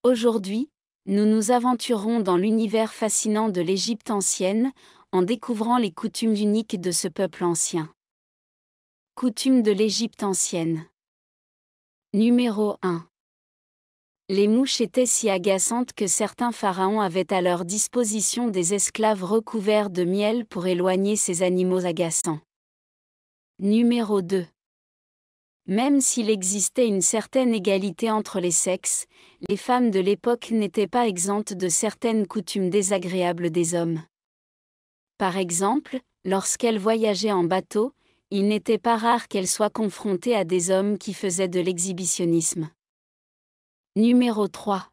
Aujourd'hui, nous nous aventurons dans l'univers fascinant de l'Égypte ancienne, en découvrant les coutumes uniques de ce peuple ancien. Coutumes de l'Égypte ancienne. Numéro 1. Les mouches étaient si agaçantes que certains pharaons avaient à leur disposition des esclaves recouverts de miel pour éloigner ces animaux agaçants. Numéro 2. Même s'il existait une certaine égalité entre les sexes, les femmes de l'époque n'étaient pas exemptes de certaines coutumes désagréables des hommes. Par exemple, lorsqu'elles voyageaient en bateau, il n'était pas rare qu'elles soient confrontées à des hommes qui faisaient de l'exhibitionnisme. Numéro 3.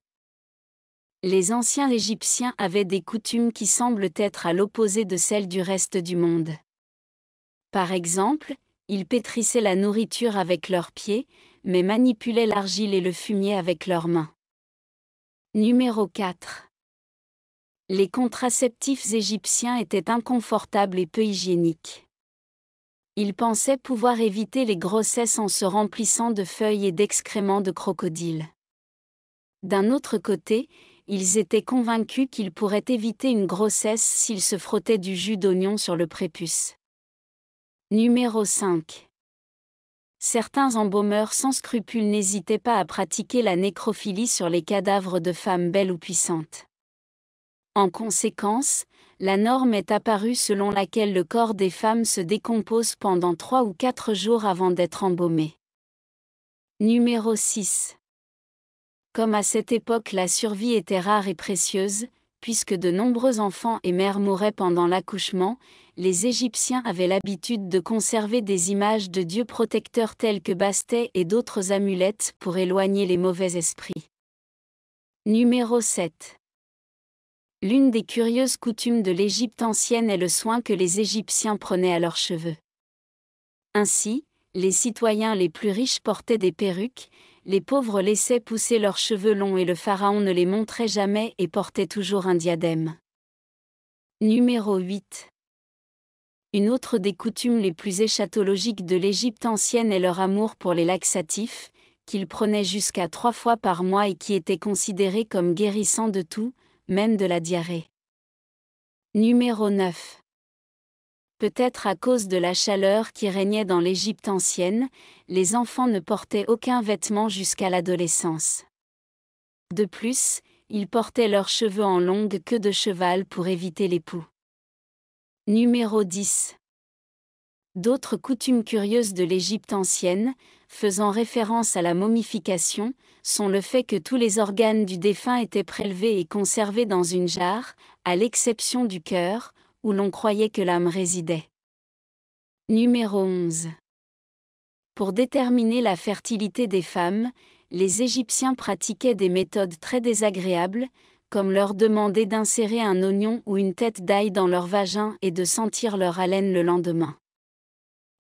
Les anciens Égyptiens avaient des coutumes qui semblent être à l'opposé de celles du reste du monde. Par exemple, ils pétrissaient la nourriture avec leurs pieds, mais manipulaient l'argile et le fumier avec leurs mains. Numéro 4. Les contraceptifs égyptiens étaient inconfortables et peu hygiéniques. Ils pensaient pouvoir éviter les grossesses en se remplissant de feuilles et d'excréments de crocodile. D'un autre côté, ils étaient convaincus qu'ils pourraient éviter une grossesse s'ils se frottaient du jus d'oignon sur le prépuce. Numéro 5. Certains embaumeurs sans scrupules n'hésitaient pas à pratiquer la nécrophilie sur les cadavres de femmes belles ou puissantes. En conséquence, la norme est apparue selon laquelle le corps des femmes se décompose pendant 3 ou 4 jours avant d'être embaumé. Numéro 6. Comme à cette époque la survie était rare et précieuse, puisque de nombreux enfants et mères mouraient pendant l'accouchement, les Égyptiens avaient l'habitude de conserver des images de dieux protecteurs tels que Bastet et d'autres amulettes pour éloigner les mauvais esprits. Numéro 7. L'une des curieuses coutumes de l'Égypte ancienne est le soin que les Égyptiens prenaient à leurs cheveux. Ainsi, les citoyens les plus riches portaient des perruques, les pauvres laissaient pousser leurs cheveux longs et le pharaon ne les montrait jamais et portait toujours un diadème. Numéro 8. Une autre des coutumes les plus eschatologiques de l'Égypte ancienne est leur amour pour les laxatifs, qu'ils prenaient jusqu'à 3 fois par mois et qui étaient considérés comme guérissants de tout, même de la diarrhée. Numéro 9. Peut-être à cause de la chaleur qui régnait dans l'Égypte ancienne, les enfants ne portaient aucun vêtement jusqu'à l'adolescence. De plus, ils portaient leurs cheveux en longue queue de cheval pour éviter les poux. Numéro 10. D'autres coutumes curieuses de l'Égypte ancienne, faisant référence à la momification, sont le fait que tous les organes du défunt étaient prélevés et conservés dans une jarre, à l'exception du cœur, où l'on croyait que l'âme résidait. Numéro 11. Pour déterminer la fertilité des femmes, les Égyptiens pratiquaient des méthodes très désagréables, comme leur demander d'insérer un oignon ou une tête d'ail dans leur vagin et de sentir leur haleine le lendemain.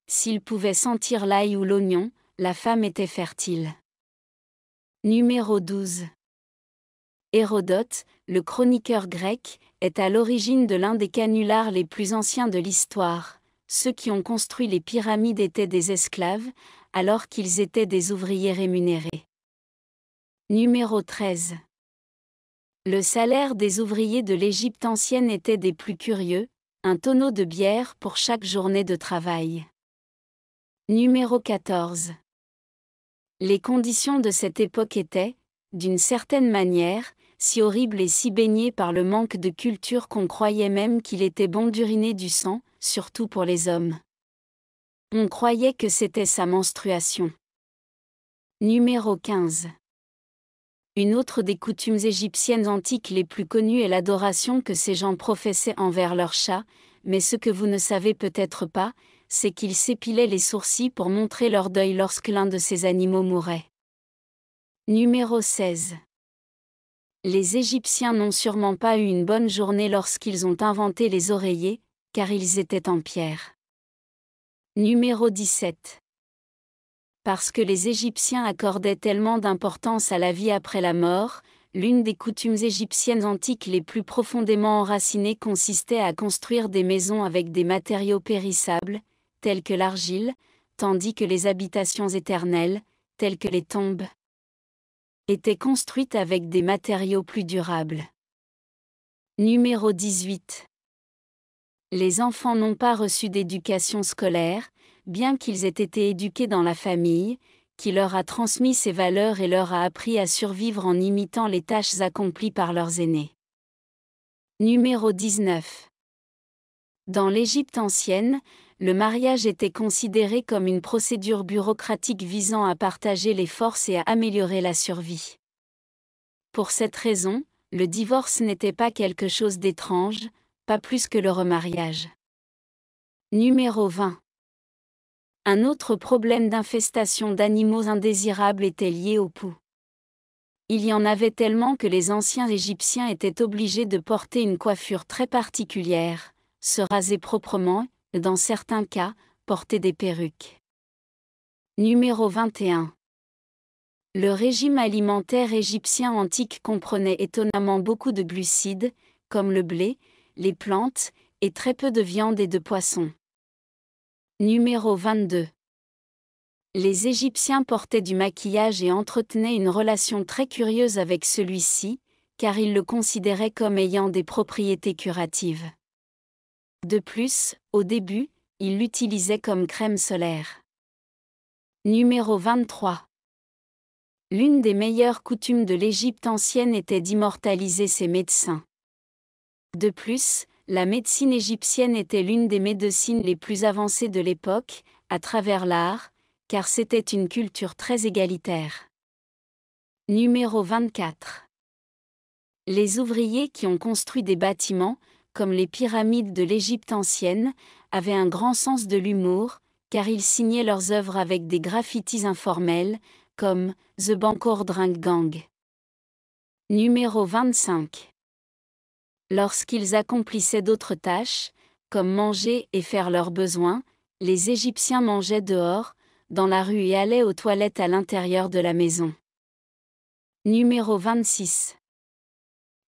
S'ils pouvaient sentir l'ail ou l'oignon, la femme était fertile. Numéro 12. Hérodote, le chroniqueur grec, est à l'origine de l'un des canulars les plus anciens de l'histoire. Ceux qui ont construit les pyramides étaient des esclaves, alors qu'ils étaient des ouvriers rémunérés. Numéro 13. Le salaire des ouvriers de l'Égypte ancienne était des plus curieux, un tonneau de bière pour chaque journée de travail. Numéro 14. Les conditions de cette époque étaient, d'une certaine manière, si horribles et si baignées par le manque de culture qu'on croyait même qu'il était bon d'uriner du sang, surtout pour les hommes. On croyait que c'était sa menstruation. Numéro 15. Une autre des coutumes égyptiennes antiques les plus connues est l'adoration que ces gens professaient envers leurs chats, mais ce que vous ne savez peut-être pas, c'est qu'ils s'épilaient les sourcils pour montrer leur deuil lorsque l'un de ces animaux mourait. Numéro 16. Les Égyptiens n'ont sûrement pas eu une bonne journée lorsqu'ils ont inventé les oreillers, car ils étaient en pierre. Numéro 17. Parce que les Égyptiens accordaient tellement d'importance à la vie après la mort, l'une des coutumes égyptiennes antiques les plus profondément enracinées consistait à construire des maisons avec des matériaux périssables, tels que l'argile, tandis que les habitations éternelles, telles que les tombes, Étaient construites avec des matériaux plus durables. Numéro 18. Les enfants n'ont pas reçu d'éducation scolaire, bien qu'ils aient été éduqués dans la famille, qui leur a transmis ces valeurs et leur a appris à survivre en imitant les tâches accomplies par leurs aînés. Numéro 19. Dans l'Égypte ancienne, le mariage était considéré comme une procédure bureaucratique visant à partager les forces et à améliorer la survie. Pour cette raison, le divorce n'était pas quelque chose d'étrange, pas plus que le remariage. Numéro 20. Un autre problème d'infestation d'animaux indésirables était lié au pouls. Il y en avait tellement que les anciens Égyptiens étaient obligés de porter une coiffure très particulière, se raser proprement, et dans certains cas, porter des perruques. Numéro 21. Le régime alimentaire égyptien antique comprenait étonnamment beaucoup de glucides, comme le blé, les plantes, et très peu de viande et de poisson. Numéro 22. Les Égyptiens portaient du maquillage et entretenaient une relation très curieuse avec celui-ci, car ils le considéraient comme ayant des propriétés curatives. De plus, au début, ils l'utilisaient comme crème solaire. Numéro 23. L'une des meilleures coutumes de l'Égypte ancienne était d'immortaliser ses médecins. De plus, la médecine égyptienne était l'une des médecines les plus avancées de l'époque, à travers l'art, car c'était une culture très égalitaire. Numéro 24. Les ouvriers qui ont construit des bâtiments, comme les pyramides de l'Égypte ancienne, avaient un grand sens de l'humour, car ils signaient leurs œuvres avec des graffitis informels, comme « The Bangkok Drink Gang ». Numéro 25. Lorsqu'ils accomplissaient d'autres tâches, comme manger et faire leurs besoins, les Égyptiens mangeaient dehors, dans la rue et allaient aux toilettes à l'intérieur de la maison. Numéro 26.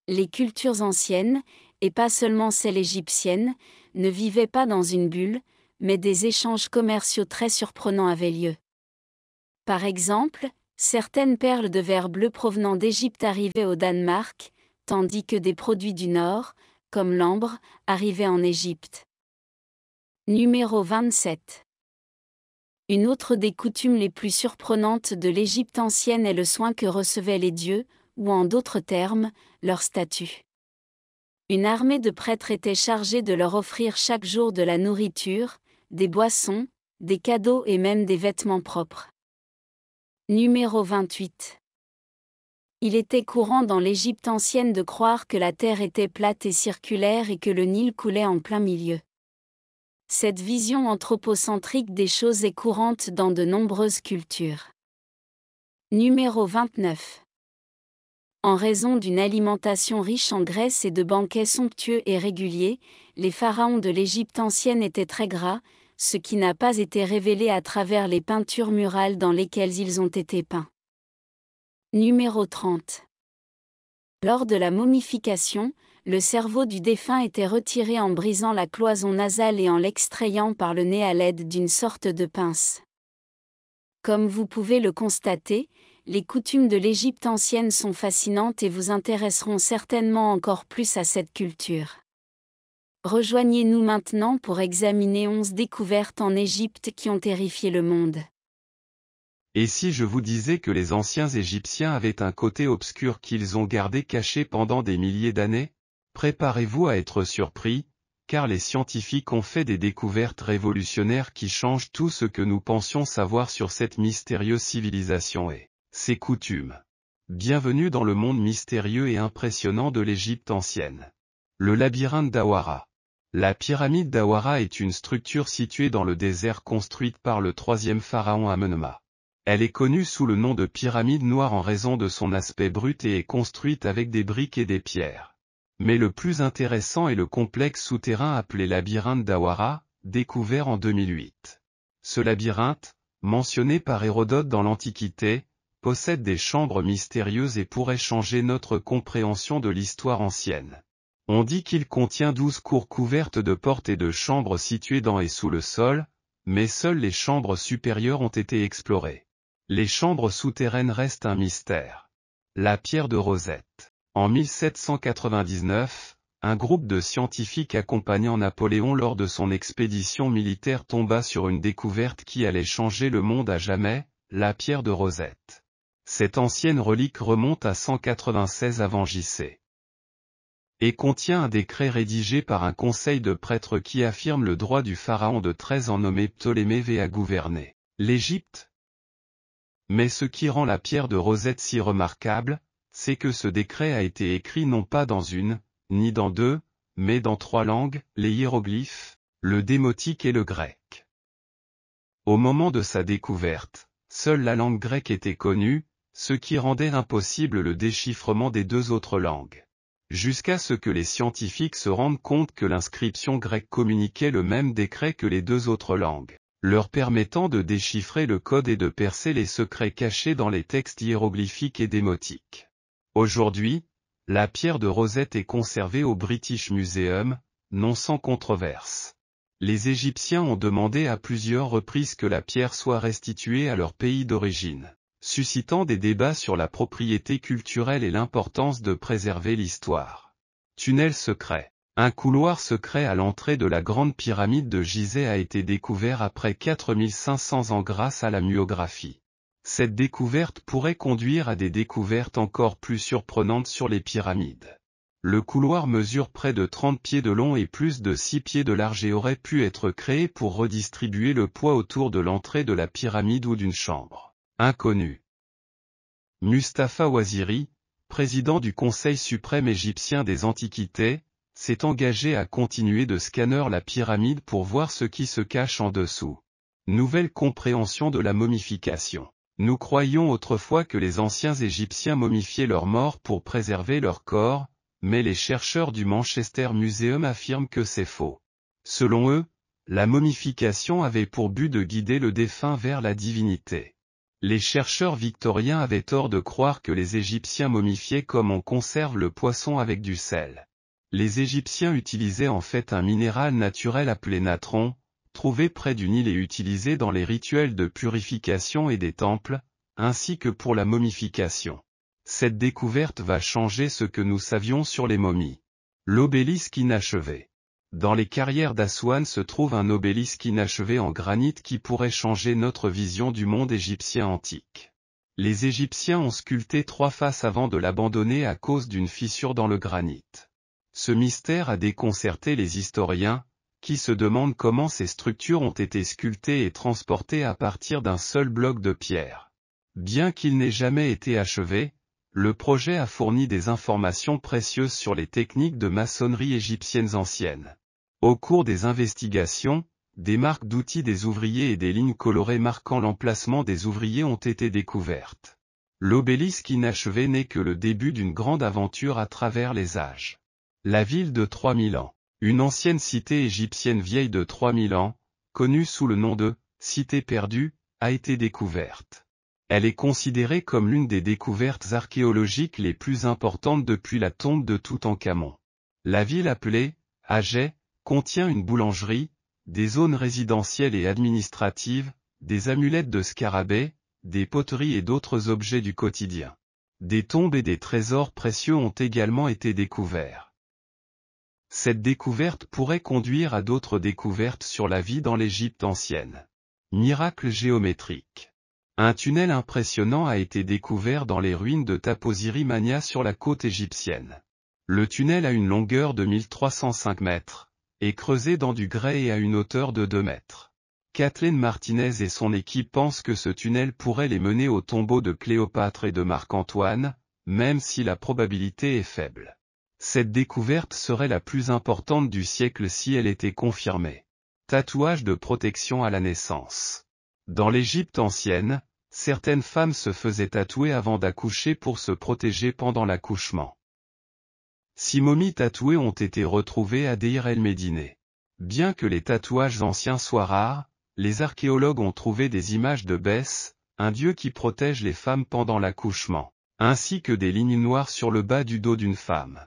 Les cultures anciennes, et pas seulement celles égyptiennes, ne vivaient pas dans une bulle, mais des échanges commerciaux très surprenants avaient lieu. Par exemple, certaines perles de verre bleu provenant d'Égypte arrivaient au Danemark, tandis que des produits du Nord, comme l'ambre, arrivaient en Égypte. Numéro 27. Une autre des coutumes les plus surprenantes de l'Égypte ancienne est le soin que recevaient les dieux, ou en d'autres termes, leur statut. Une armée de prêtres était chargée de leur offrir chaque jour de la nourriture, des boissons, des cadeaux et même des vêtements propres. Numéro 28. Il était courant dans l'Égypte ancienne de croire que la terre était plate et circulaire et que le Nil coulait en plein milieu. Cette vision anthropocentrique des choses est courante dans de nombreuses cultures. Numéro 29. En raison d'une alimentation riche en graisse et de banquets somptueux et réguliers, les pharaons de l'Égypte ancienne étaient très gras, ce qui n'a pas été révélé à travers les peintures murales dans lesquelles ils ont été peints. Numéro 30. Lors de la momification, le cerveau du défunt était retiré en brisant la cloison nasale et en l'extrayant par le nez à l'aide d'une sorte de pince. Comme vous pouvez le constater, les coutumes de l'Égypte ancienne sont fascinantes et vous intéresseront certainement encore plus à cette culture. Rejoignez-nous maintenant pour examiner 11 découvertes en Égypte qui ont terrifié le monde. Et si je vous disais que les anciens Égyptiens avaient un côté obscur qu'ils ont gardé caché pendant des milliers d'années? Préparez-vous à être surpris, car les scientifiques ont fait des découvertes révolutionnaires qui changent tout ce que nous pensions savoir sur cette mystérieuse civilisation et ses coutumes. Bienvenue dans le monde mystérieux et impressionnant de l'Égypte ancienne. Le labyrinthe d'Awara. La pyramide d'Awara est une structure située dans le désert construite par le troisième pharaon Amenemhat. Elle est connue sous le nom de pyramide noire en raison de son aspect brut et est construite avec des briques et des pierres. Mais le plus intéressant est le complexe souterrain appelé labyrinthe d'Awara, découvert en 2008. Ce labyrinthe, mentionné par Hérodote dans l'Antiquité, possède des chambres mystérieuses et pourrait changer notre compréhension de l'histoire ancienne. On dit qu'il contient 12 cours couvertes de portes et de chambres situées dans et sous le sol, mais seules les chambres supérieures ont été explorées. Les chambres souterraines restent un mystère. la pierre de Rosette. En 1799, un groupe de scientifiques accompagnant Napoléon lors de son expédition militaire tomba sur une découverte qui allait changer le monde à jamais, la pierre de Rosette. Cette ancienne relique remonte à 196 avant J.C. et contient un décret rédigé par un conseil de prêtres qui affirme le droit du pharaon de 13 ans nommé Ptolémée V à gouverner l'Égypte. Mais ce qui rend la pierre de Rosette si remarquable, c'est que ce décret a été écrit non pas dans une, ni dans deux, mais dans 3 langues, les hiéroglyphes, le démotique et le grec. Au moment de sa découverte, seule la langue grecque était connue, ce qui rendait impossible le déchiffrement des 2 autres langues. Jusqu'à ce que les scientifiques se rendent compte que l'inscription grecque communiquait le même décret que les 2 autres langues, leur permettant de déchiffrer le code et de percer les secrets cachés dans les textes hiéroglyphiques et démotiques. Aujourd'hui, la pierre de Rosette est conservée au British Museum, non sans controverse. Les Égyptiens ont demandé à plusieurs reprises que la pierre soit restituée à leur pays d'origine, suscitant des débats sur la propriété culturelle et l'importance de préserver l'histoire. Tunnel secret. Un couloir secret à l'entrée de la grande pyramide de Gizeh a été découvert après 4500 ans grâce à la myographie. Cette découverte pourrait conduire à des découvertes encore plus surprenantes sur les pyramides. Le couloir mesure près de 30 pieds de long et plus de 6 pieds de large et aurait pu être créé pour redistribuer le poids autour de l'entrée de la pyramide ou d'une chambre inconnue. Mustapha Ouaziri, président du Conseil suprême égyptien des Antiquités, s'est engagé à continuer de scanner la pyramide pour voir ce qui se cache en dessous. Nouvelle compréhension de la momification. Nous croyions autrefois que les anciens Égyptiens momifiaient leurs morts pour préserver leur corps, mais les chercheurs du Manchester Museum affirment que c'est faux. Selon eux, la momification avait pour but de guider le défunt vers la divinité. Les chercheurs victoriens avaient tort de croire que les Égyptiens momifiaient comme on conserve le poisson avec du sel. Les Égyptiens utilisaient en fait un minéral naturel appelé natron, trouvé près du Nil et utilisé dans les rituels de purification et des temples, ainsi que pour la momification. Cette découverte va changer ce que nous savions sur les momies. L'obélisque inachevé. Dans les carrières d'Assouan se trouve un obélisque inachevé en granit qui pourrait changer notre vision du monde égyptien antique. Les Égyptiens ont sculpté 3 faces avant de l'abandonner à cause d'une fissure dans le granit. Ce mystère a déconcerté les historiens, qui se demandent comment ces structures ont été sculptées et transportées à partir d'un seul bloc de pierre. Bien qu'il n'ait jamais été achevé, le projet a fourni des informations précieuses sur les techniques de maçonnerie égyptiennes anciennes. Au cours des investigations, des marques d'outils des ouvriers et des lignes colorées marquant l'emplacement des ouvriers ont été découvertes. L'obélisque inachevé n'est que le début d'une grande aventure à travers les âges. La ville de 3000 ans. Une ancienne cité égyptienne vieille de 3000 ans, connue sous le nom de « Cité perdue », a été découverte. Elle est considérée comme l'une des découvertes archéologiques les plus importantes depuis la tombe de Toutankhamon. La ville appelée « Agé » contient une boulangerie, des zones résidentielles et administratives, des amulettes de scarabées, des poteries et d'autres objets du quotidien. Des tombes et des trésors précieux ont également été découverts. Cette découverte pourrait conduire à d'autres découvertes sur la vie dans l'Égypte ancienne. Miracle géométrique. Un tunnel impressionnant a été découvert dans les ruines de Taposiri Mania sur la côte égyptienne. Le tunnel a une longueur de 1305 mètres, est creusé dans du grès et à une hauteur de 2 mètres. Kathleen Martinez et son équipe pensent que ce tunnel pourrait les mener au tombeau de Cléopâtre et de Marc-Antoine, même si la probabilité est faible. Cette découverte serait la plus importante du siècle si elle était confirmée. Tatouage de protection à la naissance. Dans l'Égypte ancienne, certaines femmes se faisaient tatouer avant d'accoucher pour se protéger pendant l'accouchement. 6 momies tatouées ont été retrouvées à Deir el-Médine. Bien que les tatouages anciens soient rares, les archéologues ont trouvé des images de Bès, un dieu qui protège les femmes pendant l'accouchement, ainsi que des lignes noires sur le bas du dos d'une femme.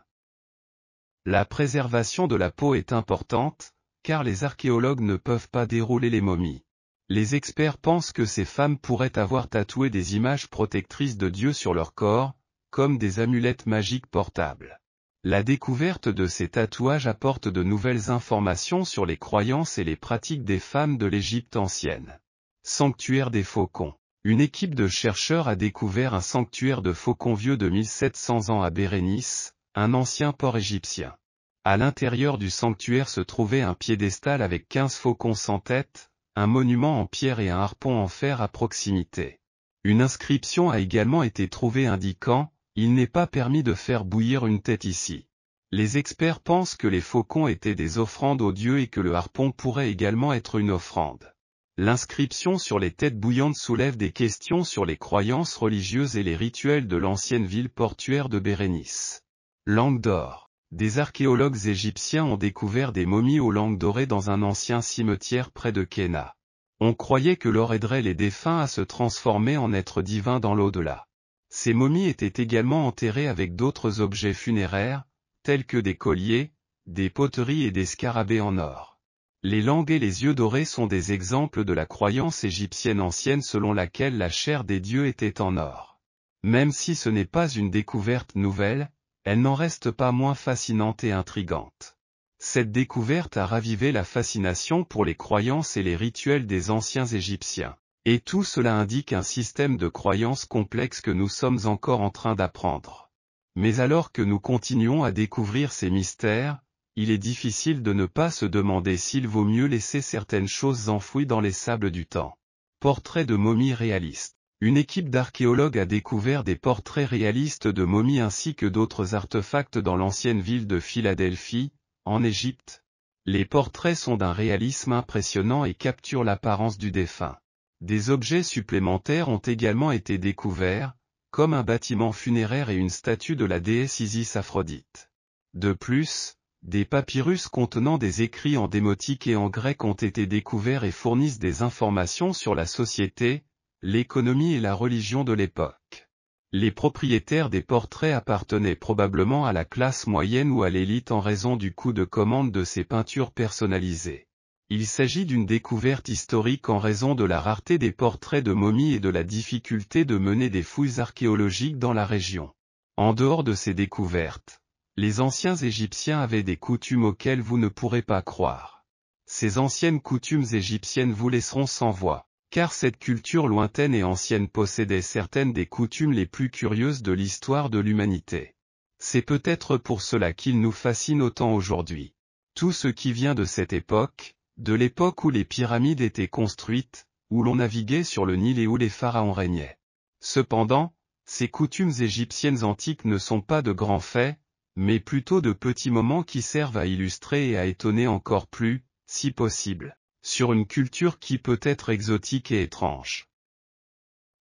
La préservation de la peau est importante, car les archéologues ne peuvent pas dérouler les momies. Les experts pensent que ces femmes pourraient avoir tatoué des images protectrices de Dieu sur leur corps, comme des amulettes magiques portables. La découverte de ces tatouages apporte de nouvelles informations sur les croyances et les pratiques des femmes de l'Égypte ancienne. Sanctuaire des faucons. Une équipe de chercheurs a découvert un sanctuaire de faucons vieux de 1700 ans à Bérénice, un ancien port égyptien. À l'intérieur du sanctuaire se trouvait un piédestal avec 15 faucons sans tête, un monument en pierre et un harpon en fer à proximité. Une inscription a également été trouvée indiquant « Il n'est pas permis de faire bouillir une tête ici ». Les experts pensent que les faucons étaient des offrandes aux dieux et que le harpon pourrait également être une offrande. L'inscription sur les têtes bouillantes soulève des questions sur les croyances religieuses et les rituels de l'ancienne ville portuaire de Bérénice. Langue d'or. Des archéologues égyptiens ont découvert des momies aux langues dorées dans un ancien cimetière près de Kéna. On croyait que l'or aiderait les défunts à se transformer en êtres divins dans l'au-delà. Ces momies étaient également enterrées avec d'autres objets funéraires, tels que des colliers, des poteries et des scarabées en or. Les langues et les yeux dorés sont des exemples de la croyance égyptienne ancienne selon laquelle la chair des dieux était en or. Même si ce n'est pas une découverte nouvelle, elle n'en reste pas moins fascinante et intrigante. Cette découverte a ravivé la fascination pour les croyances et les rituels des anciens Égyptiens. Et tout cela indique un système de croyances complexe que nous sommes encore en train d'apprendre. Mais alors que nous continuons à découvrir ces mystères, il est difficile de ne pas se demander s'il vaut mieux laisser certaines choses enfouies dans les sables du temps. Portrait de momies réalistes. Une équipe d'archéologues a découvert des portraits réalistes de momies ainsi que d'autres artefacts dans l'ancienne ville de Philadelphie, en Égypte. Les portraits sont d'un réalisme impressionnant et capturent l'apparence du défunt. Des objets supplémentaires ont également été découverts, comme un bâtiment funéraire et une statue de la déesse Isis Aphrodite. De plus, des papyrus contenant des écrits en démotique et en grec ont été découverts et fournissent des informations sur la société, l'économie et la religion de l'époque. Les propriétaires des portraits appartenaient probablement à la classe moyenne ou à l'élite en raison du coût de commande de ces peintures personnalisées. Il s'agit d'une découverte historique en raison de la rareté des portraits de momies et de la difficulté de mener des fouilles archéologiques dans la région. En dehors de ces découvertes, les anciens Égyptiens avaient des coutumes auxquelles vous ne pourrez pas croire. Ces anciennes coutumes égyptiennes vous laisseront sans voix, car cette culture lointaine et ancienne possédait certaines des coutumes les plus curieuses de l'histoire de l'humanité. C'est peut-être pour cela qu'il nous fascine autant aujourd'hui. Tout ce qui vient de cette époque, de l'époque où les pyramides étaient construites, où l'on naviguait sur le Nil et où les pharaons régnaient. Cependant, ces coutumes égyptiennes antiques ne sont pas de grands faits, mais plutôt de petits moments qui servent à illustrer et à étonner encore plus, si possible, sur une culture qui peut être exotique et étrange.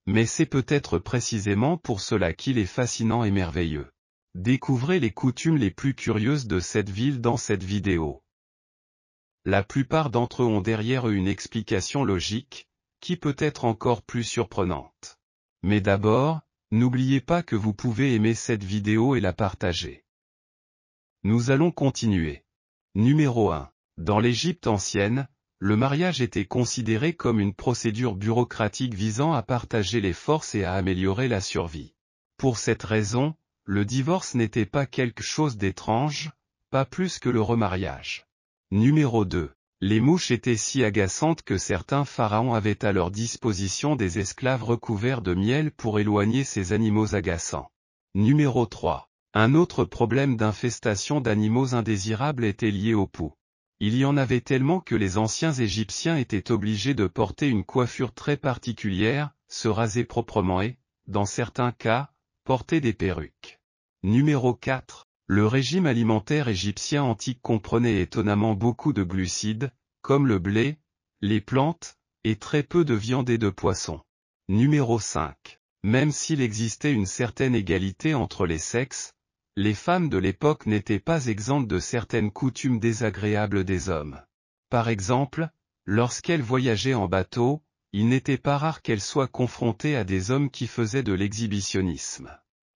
Mais c'est peut-être précisément pour cela qu'il est fascinant et merveilleux. Découvrez les coutumes les plus curieuses de cette ville dans cette vidéo. La plupart d'entre eux ont derrière eux une explication logique, qui peut être encore plus surprenante. Mais d'abord, n'oubliez pas que vous pouvez aimer cette vidéo et la partager. Nous allons continuer. Numéro 1. Dans l'Égypte ancienne, le mariage était considéré comme une procédure bureaucratique visant à partager les forces et à améliorer la survie. Pour cette raison, le divorce n'était pas quelque chose d'étrange, pas plus que le remariage. Numéro 2. Les mouches étaient si agaçantes que certains pharaons avaient à leur disposition des esclaves recouverts de miel pour éloigner ces animaux agaçants. Numéro 3. Un autre problème d'infestation d'animaux indésirables était lié au pouls. Il y en avait tellement que les anciens Égyptiens étaient obligés de porter une coiffure très particulière, se raser proprement et, dans certains cas, porter des perruques. Numéro 4. Le régime alimentaire égyptien antique comprenait étonnamment beaucoup de glucides, comme le blé, les plantes, et très peu de viande et de poisson. Numéro 5. Même s'il existait une certaine égalité entre les sexes, les femmes de l'époque n'étaient pas exemptes de certaines coutumes désagréables des hommes. Par exemple, lorsqu'elles voyageaient en bateau, il n'était pas rare qu'elles soient confrontées à des hommes qui faisaient de l'exhibitionnisme.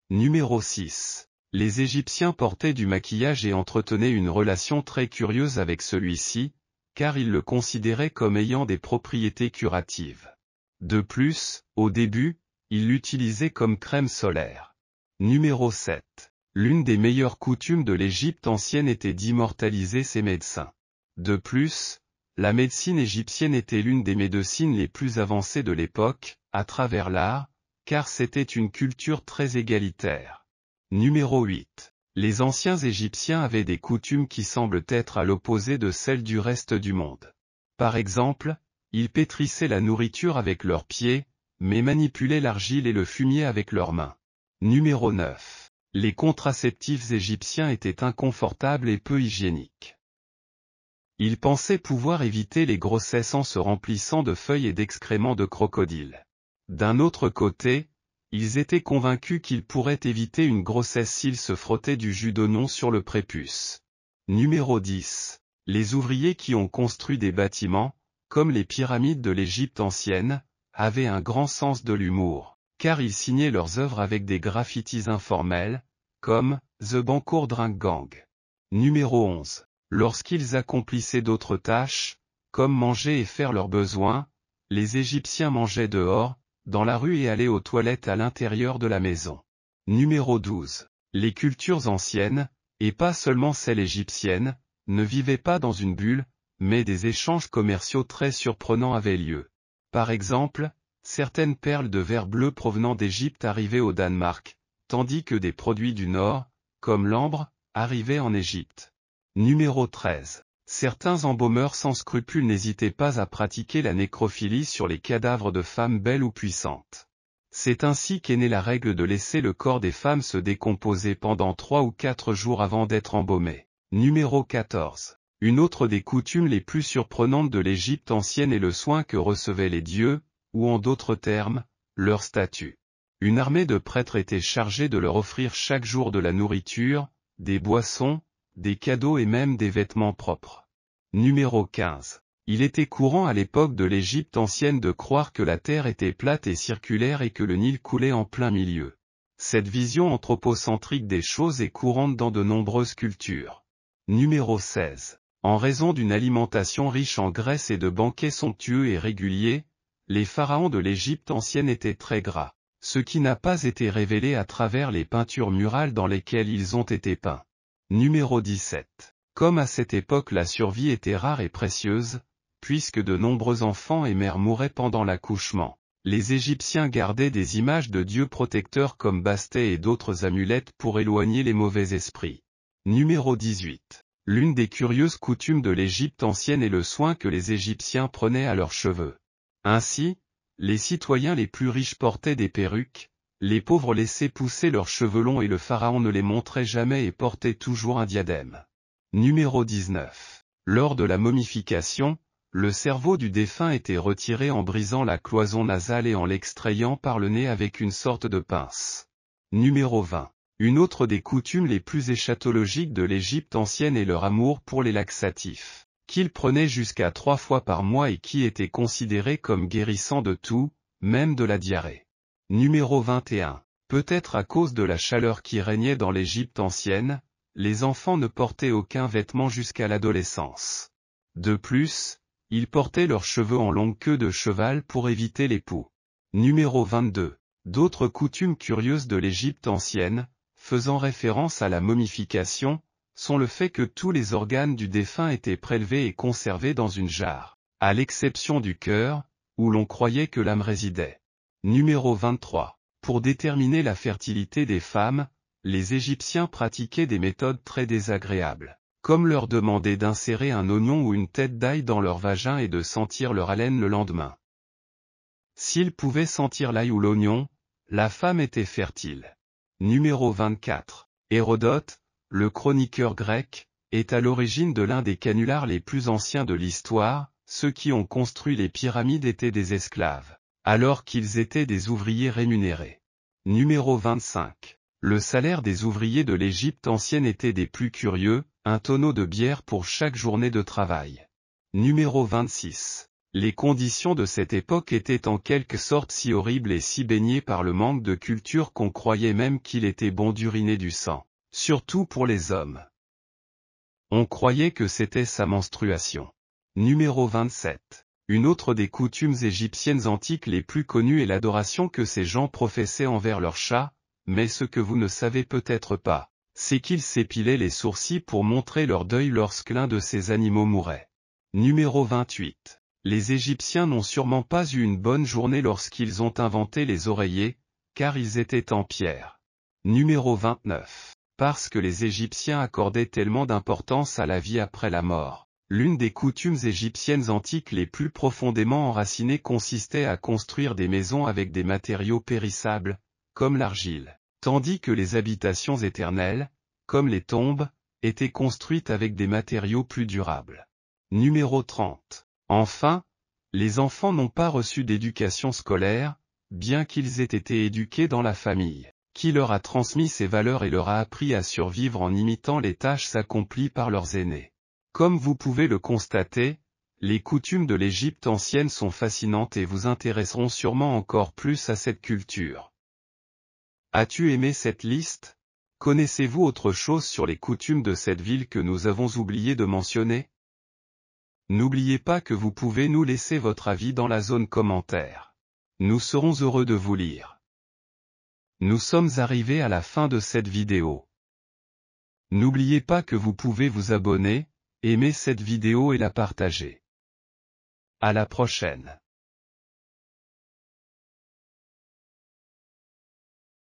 Numéro 6. Les Égyptiens portaient du maquillage et entretenaient une relation très curieuse avec celui-ci, car ils le considéraient comme ayant des propriétés curatives. De plus, au début, ils l'utilisaient comme crème solaire. Numéro 7. L'une des meilleures coutumes de l'Égypte ancienne était d'immortaliser ses médecins. De plus, la médecine égyptienne était l'une des médecines les plus avancées de l'époque, à travers l'art, car c'était une culture très égalitaire. Numéro 8. Les anciens Égyptiens avaient des coutumes qui semblent être à l'opposé de celles du reste du monde. Par exemple, ils pétrissaient la nourriture avec leurs pieds, mais manipulaient l'argile et le fumier avec leurs mains. Numéro 9. Les contraceptifs égyptiens étaient inconfortables et peu hygiéniques. Ils pensaient pouvoir éviter les grossesses en se remplissant de feuilles et d'excréments de crocodile. D'un autre côté, ils étaient convaincus qu'ils pourraient éviter une grossesse s'ils se frottaient du jus d'oignon sur le prépuce. Numéro 10. Les ouvriers qui ont construit des bâtiments, comme les pyramides de l'Égypte ancienne, avaient un grand sens de l'humour, car ils signaient leurs œuvres avec des graffitis informels, comme « The Bancour Drink Gang ». Numéro 11. Lorsqu'ils accomplissaient d'autres tâches, comme manger et faire leurs besoins, les Égyptiens mangeaient dehors, dans la rue et allaient aux toilettes à l'intérieur de la maison. Numéro 12. Les cultures anciennes, et pas seulement celles égyptiennes, ne vivaient pas dans une bulle, mais des échanges commerciaux très surprenants avaient lieu. Par exemple, certaines perles de verre bleu provenant d'Égypte arrivaient au Danemark, tandis que des produits du Nord, comme l'ambre, arrivaient en Égypte. Numéro 13. Certains embaumeurs sans scrupules n'hésitaient pas à pratiquer la nécrophilie sur les cadavres de femmes belles ou puissantes. C'est ainsi qu'est née la règle de laisser le corps des femmes se décomposer pendant 3 ou 4 jours avant d'être embaumé. Numéro 14. Une autre des coutumes les plus surprenantes de l'Égypte ancienne est le soin que recevaient les dieux, ou en d'autres termes, leur statut. Une armée de prêtres était chargée de leur offrir chaque jour de la nourriture, des boissons, des cadeaux et même des vêtements propres. Numéro 15. Il était courant à l'époque de l'Égypte ancienne de croire que la terre était plate et circulaire et que le Nil coulait en plein milieu. Cette vision anthropocentrique des choses est courante dans de nombreuses cultures. Numéro 16. En raison d'une alimentation riche en graisse et de banquets somptueux et réguliers, les pharaons de l'Égypte ancienne étaient très gras, ce qui n'a pas été révélé à travers les peintures murales dans lesquelles ils ont été peints. Numéro 17. Comme à cette époque la survie était rare et précieuse, puisque de nombreux enfants et mères mouraient pendant l'accouchement, les Égyptiens gardaient des images de dieux protecteurs comme Bastet et d'autres amulettes pour éloigner les mauvais esprits. Numéro 18. L'une des curieuses coutumes de l'Égypte ancienne est le soin que les Égyptiens prenaient à leurs cheveux. Ainsi, les citoyens les plus riches portaient des perruques, les pauvres laissaient pousser leurs cheveux longs et le pharaon ne les montrait jamais et portait toujours un diadème. Numéro 19. Lors de la momification, le cerveau du défunt était retiré en brisant la cloison nasale et en l'extrayant par le nez avec une sorte de pince. Numéro 20. Une autre des coutumes les plus éschatologiques de l'Égypte ancienne est leur amour pour les laxatifs, qu'ils prenaient jusqu'à 3 fois par mois et qui étaient considérés comme guérissant de tout, même de la diarrhée. Numéro 21. Peut-être à cause de la chaleur qui régnait dans l'Égypte ancienne, les enfants ne portaient aucun vêtement jusqu'à l'adolescence. De plus, ils portaient leurs cheveux en longue queue de cheval pour éviter les poux. Numéro 22. D'autres coutumes curieuses de l'Égypte ancienne, faisant référence à la momification, sont le fait que tous les organes du défunt étaient prélevés et conservés dans une jarre, à l'exception du cœur, où l'on croyait que l'âme résidait. Numéro 23. Pour déterminer la fertilité des femmes, les Égyptiens pratiquaient des méthodes très désagréables, comme leur demander d'insérer un oignon ou une tête d'ail dans leur vagin et de sentir leur haleine le lendemain. S'ils pouvaient sentir l'ail ou l'oignon, la femme était fertile. Numéro 24. Hérodote, le chroniqueur grec, est à l'origine de l'un des canulars les plus anciens de l'histoire. Ceux qui ont construit les pyramides étaient des esclaves, alors qu'ils étaient des ouvriers rémunérés. Numéro 25. Le salaire des ouvriers de l'Égypte ancienne était des plus curieux, un tonneau de bière pour chaque journée de travail. Numéro 26. Les conditions de cette époque étaient en quelque sorte si horribles et si baignées par le manque de culture qu'on croyait même qu'il était bon d'uriner du sang, surtout pour les hommes. On croyait que c'était sa menstruation. Numéro 27. Une autre des coutumes égyptiennes antiques les plus connues est l'adoration que ces gens professaient envers leurs chats, Mais ce que vous ne savez peut-être pas, c'est qu'ils s'épilaient les sourcils pour montrer leur deuil lorsque l'un de ces animaux mourait. Numéro 28. Les Égyptiens n'ont sûrement pas eu une bonne journée lorsqu'ils ont inventé les oreillers, car ils étaient en pierre. Numéro 29. Parce que les Égyptiens accordaient tellement d'importance à la vie après la mort. L'une des coutumes égyptiennes antiques les plus profondément enracinées consistait à construire des maisons avec des matériaux périssables, comme l'argile, tandis que les habitations éternelles, comme les tombes, étaient construites avec des matériaux plus durables. Numéro 30. Enfin, les enfants n'ont pas reçu d'éducation scolaire, bien qu'ils aient été éduqués dans la famille, qui leur a transmis ces valeurs et leur a appris à survivre en imitant les tâches accomplies par leurs aînés. Comme vous pouvez le constater, les coutumes de l'Égypte ancienne sont fascinantes et vous intéresseront sûrement encore plus à cette culture. As-tu aimé cette liste? Connaissez-vous autre chose sur les coutumes de cette ville que nous avons oublié de mentionner? N'oubliez pas que vous pouvez nous laisser votre avis dans la zone commentaire. Nous serons heureux de vous lire. Nous sommes arrivés à la fin de cette vidéo. N'oubliez pas que vous pouvez vous abonner, aimer cette vidéo et la partager. À la prochaine.